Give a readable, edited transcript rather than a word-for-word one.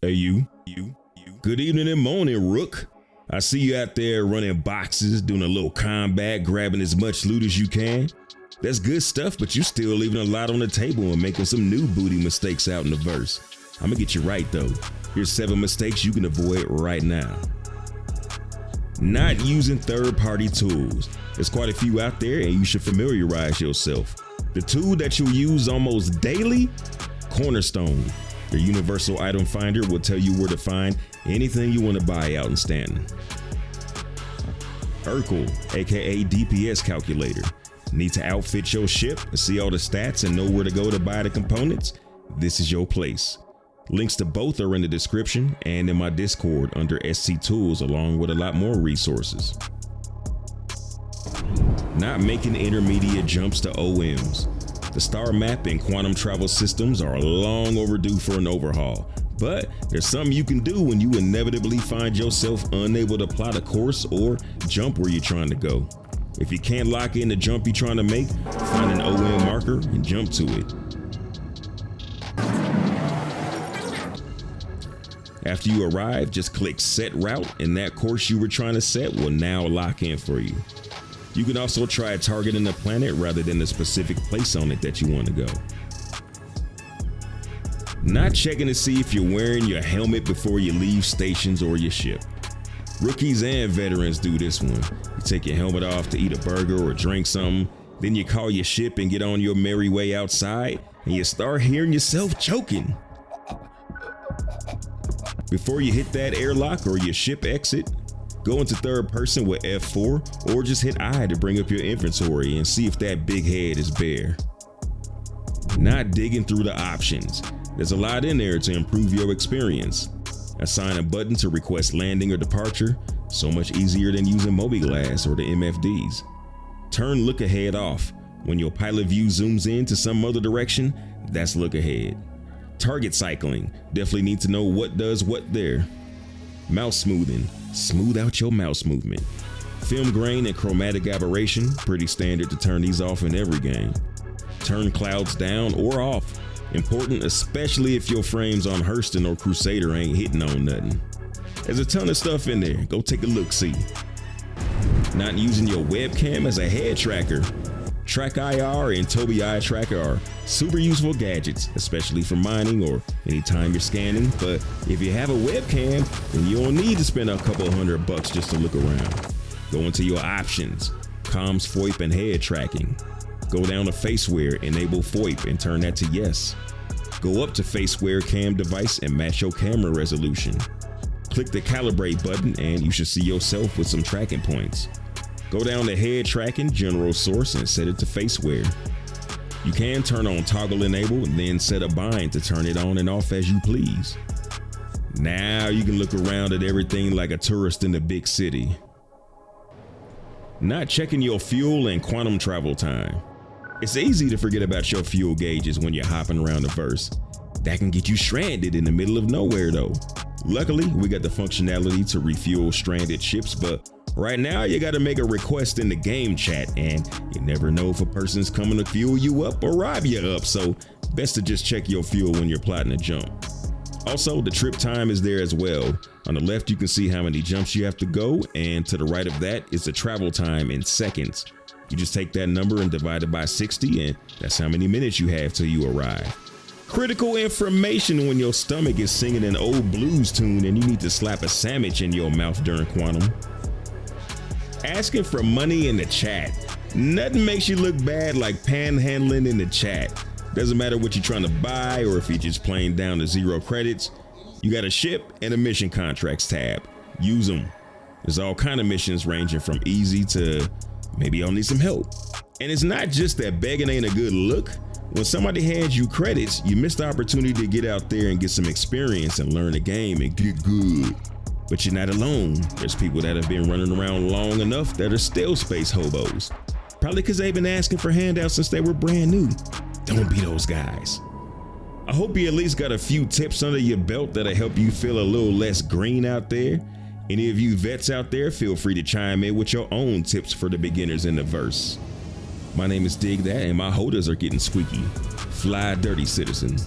Hey, you. Good evening and morning, Rook. I see you out there running boxes, doing a little combat, grabbing as much loot as you can. That's good stuff, but you still leaving a lot on the table and making some new booty mistakes out in the verse. I'm gonna get you right though. Here's 7 mistakes you can avoid right now. Not using third-party tools. There's quite a few out there and you should familiarize yourself. The tool that you'll use almost daily, Cornerstone. Your universal item finder will tell you where to find anything you want to buy out in Stanton. Erkul, aka DPS Calculator. Need to outfit your ship, see all the stats, and know where to go to buy the components? This is your place. Links to both are in the description and in my Discord under SC Tools, along with a lot more resources. Not making intermediate jumps to OMs. The star map and quantum travel systems are long overdue for an overhaul, but there's something you can do when you inevitably find yourself unable to plot a course or jump where you're trying to go. If you can't lock in the jump you're trying to make, find an OM marker and jump to it. After you arrive, just click set route and that course you were trying to set will now lock in for you. You can also try targeting the planet rather than the specific place on it that you want to go. Not checking to see if you're wearing your helmet before you leave stations or your ship. Rookies and veterans do this one. You take your helmet off to eat a burger or drink something, then you call your ship and get on your merry way outside, and you start hearing yourself choking. Before you hit that airlock or your ship exit, go into third person with F4 or just hit I to bring up your inventory and see if that big head is bare. Not digging through the options. There's a lot in there to improve your experience. Assign a button to request landing or departure, so much easier than using mobiGlass or the MFDs. Turn look ahead off. When your pilot view zooms in to some other direction, that's look ahead. Target cycling. Definitely need to know what does what there. Mouse smoothing. Smooth out your mouse movement. Film grain and chromatic aberration, pretty standard to turn these off in every game. Turn clouds down or off. Important especially if your frames on Hurston or Crusader ain't hitting on nothing. There's a ton of stuff in there, go take a look-see. Not using your webcam as a head tracker. Track IR and Tobii Eye Tracker are super useful gadgets, especially for mining or anytime you're scanning, but if you have a webcam, then you don't need to spend a couple $100 just to look around. Go into your options, comms, FOIP, and head tracking. Go down to FaceWear, enable FOIP and turn that to yes. Go up to FaceWear cam device and match your camera resolution. Click the calibrate button and you should see yourself with some tracking points. Go down to head tracking, general source, and set it to FaceWear. You can turn on toggle enable and then set a bind to turn it on and off as you please. Now you can look around at everything like a tourist in the big city. Not checking your fuel and quantum travel time. It's easy to forget about your fuel gauges when you're hopping around the verse. That can get you stranded in the middle of nowhere though. Luckily, we got the functionality to refuel stranded ships, but right now you gotta make a request in the game chat and you never know if a person's coming to fuel you up or rob you up, so best to just check your fuel when you're plotting a jump. Also, the trip time is there as well. On the left you can see how many jumps you have to go, and to the right of that is the travel time in seconds. You just take that number and divide it by 60 and that's how many minutes you have till you arrive. Critical information when your stomach is singing an old blues tune and you need to slap a sandwich in your mouth during quantum. Asking for money in the chat. Nothing makes you look bad like panhandling in the chat. Doesn't matter what you're trying to buy or if you're just playing down to 0 credits. You got a ship and a mission contracts tab. Use them. There's all kind of missions ranging from easy to maybe I'll need some help. And it's not just that begging ain't a good look. When somebody hands you credits, you miss the opportunity to get out there and get some experience and learn the game and get good. But you're not alone. There's people that have been running around long enough that are still space hobos. Probably because they've been asking for handouts since they were brand new. Don't be those guys. I hope you at least got a few tips under your belt that'll help you feel a little less green out there. Any of you vets out there, feel free to chime in with your own tips for the beginners in the verse. My name is Dig That and my holders are getting squeaky. Fly dirty, citizens.